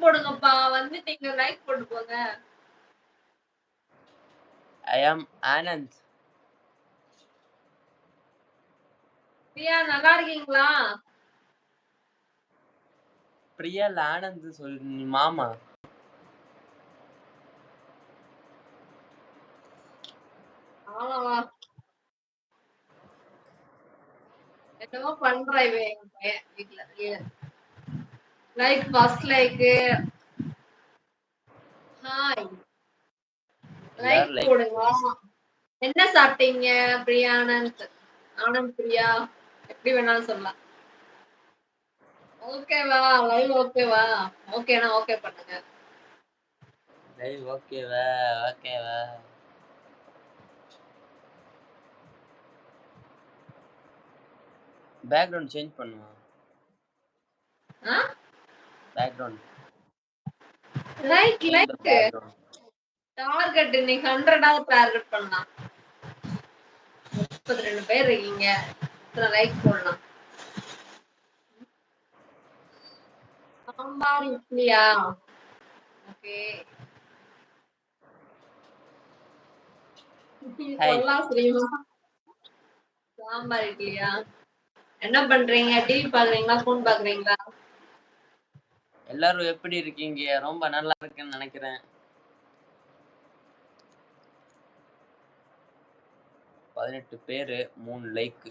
போடுங்கப்பா. வந்துட்டீங்க லைக் போட்டு போங்க. I am Anand. பிரியா நல்லா இருக்கீங்களா? பிரியா இல்ல ஆனந்த் சொல்லு மாமா. ஆமாவா? என்னமோ பண்றா இவன் எங்க பையன் வீட்ல. Like first like. Hi. Like எல்லாரும் லைக் போடுங்க. என்ன சாப்பிட்டீங்க பிரியா ஆனந்த்? ஆனந்த் பிரியா எப்படி வேணாலும் சொல்லலாம். ஓகேவா? லைவ் ஓகேவா? ஓகேனா ஓகே பண்ணுங்க. லைவ் ஓகேவா? ஓகேவா? பேக்ரவுண்ட் சேஞ்ச் பண்ணுவா. பேக்ரவுண்ட். லைக் டார்கெட் இன்னைக்கு 100வது டார்கெட் பண்ணலாம். 32 பேர் இருக்கீங்க. இத்தனை லைக் போடலாம். சாம்பார் இட்லியா? ஓகே. சொல்லலாம் தெரியுமா? சாம்பார் இட்லியா? என்ன பண்றீங்க? டிவி பாக்குறீங்களா? போன் பாக்குறீங்களா? எல்லாரும் எப்படி இருக்கீங்க? ரொம்ப நல்லா இருக்குன்னு நினைக்கிறேன். 18 பேரு 3 லைக்.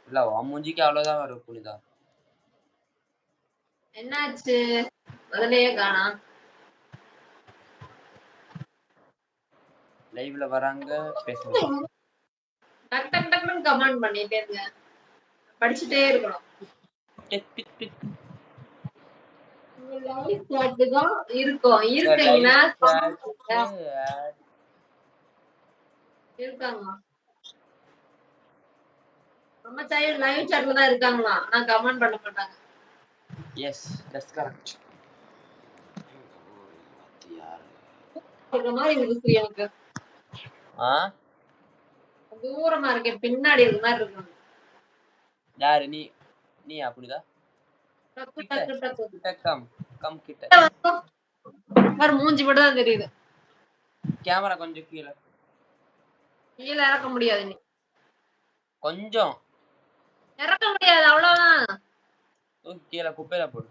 இல்ல மூஞ்சிக்கு அவ்வளவுதான் வரும் புனிதா. என்னாச்சு? முதலையே காணா. லைவ்ல வராங்க பேசுங்க. டக் டக் டக்னு கமெண்ட் பண்ணிட்டே இருங்க. படிச்சுட்டே இருக்கணும். லைவ் சாட் தான் இருக்கும். இருக்கீங்கன்னா இருக்காங்க. நம்ம சைடு லைவ் சாட்ல தான் இருக்காங்களா? ஆனா கமெண்ட் பண்ண மாட்டாங்க. Yes that's correct. இந்த மாதிரி இருக்கு எனக்கு. தூரமா இருக்கே பின்னாடி இருக்க மாதிரி இருக்கு. யாரு நீ? நீ அப்படிதான். டக்கு டக்கு டக்கு. கிட்ட கம் கிட்ட. பாரு மூஞ்சி மட்டும் தான் தெரியுது. கேமரா கொஞ்சம் கீழே. கீழே இறக்க முடியாது நீ. கொஞ்சம் இறக்க முடியாது அவ்வளவுதான். கீழே குப்பையில போடு.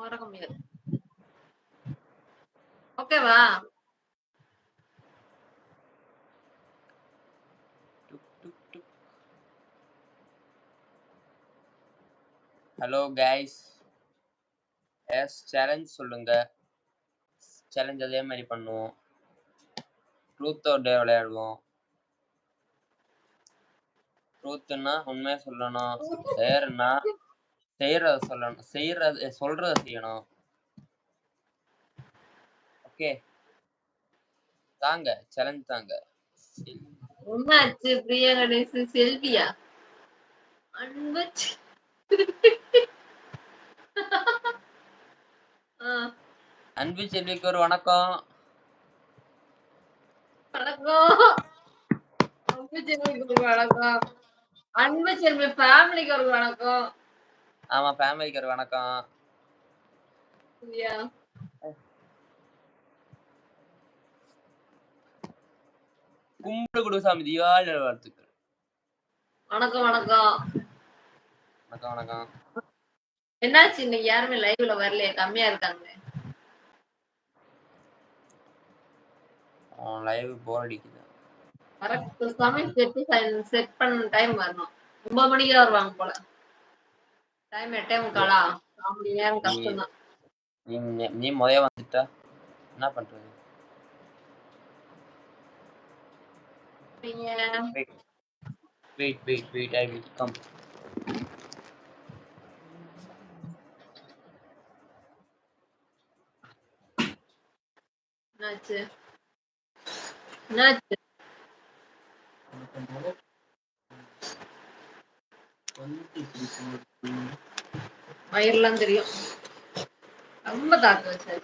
இறக்க முடியாது. ஓகேவா? Hello guys. எஸ் சேலஞ்ச் சொல்லுங்க. சேலஞ்ச் அதே மாதிரி பண்ணுவோம். ட்ரூத் ஆர் டேர் விளையாடுவோம். ட்ரூத்னா உண்மையா சொல்லணும். டேர்னா செய்யறத சொல்லணும். சொல்றத செய்யணும். ஓகே தாங்க சேலஞ்ச் தாங்க. என்னாச்சு பிரியா கணேஷ் செல்வியா? அன்பு அன்பு செல்விக்கு ஒரு வணக்கம். வணக்கம். அன்பு செல்விக்கு ஒரு வணக்கம். அன்பு செல்வி ஃபேமிலிக்கு ஒரு வணக்கம். ஆமா ஃபேமிலிக்கு ஒரு வணக்கம். கும்பிடு குடுசாமி தீபாவளி வாழ்த்துக்கள். வணக்கம் வணக்கம். வணக்கம் வணக்கம். என்னாச்சு இன்னைக்கு யாருமே லைவ்ல வரலையே? கம்மியா இருக்காங்க. லைவ் போர் அடிக்குது. கரெக்ட் சமயம் செட் பண்ண டைம் வரணும். 9 மணிக்கு தான் வருவாங்க போல. டைம் 8:45. 4 மணி நேரம் கஷ்டம் தான். நீ முதல்ல வந்துட்டா என்ன பண்றது? Wait, I will come. என்னாச்சு? வயிறுலாம் தெரியும். ரொம்ப தாக்கு வச்சாரு.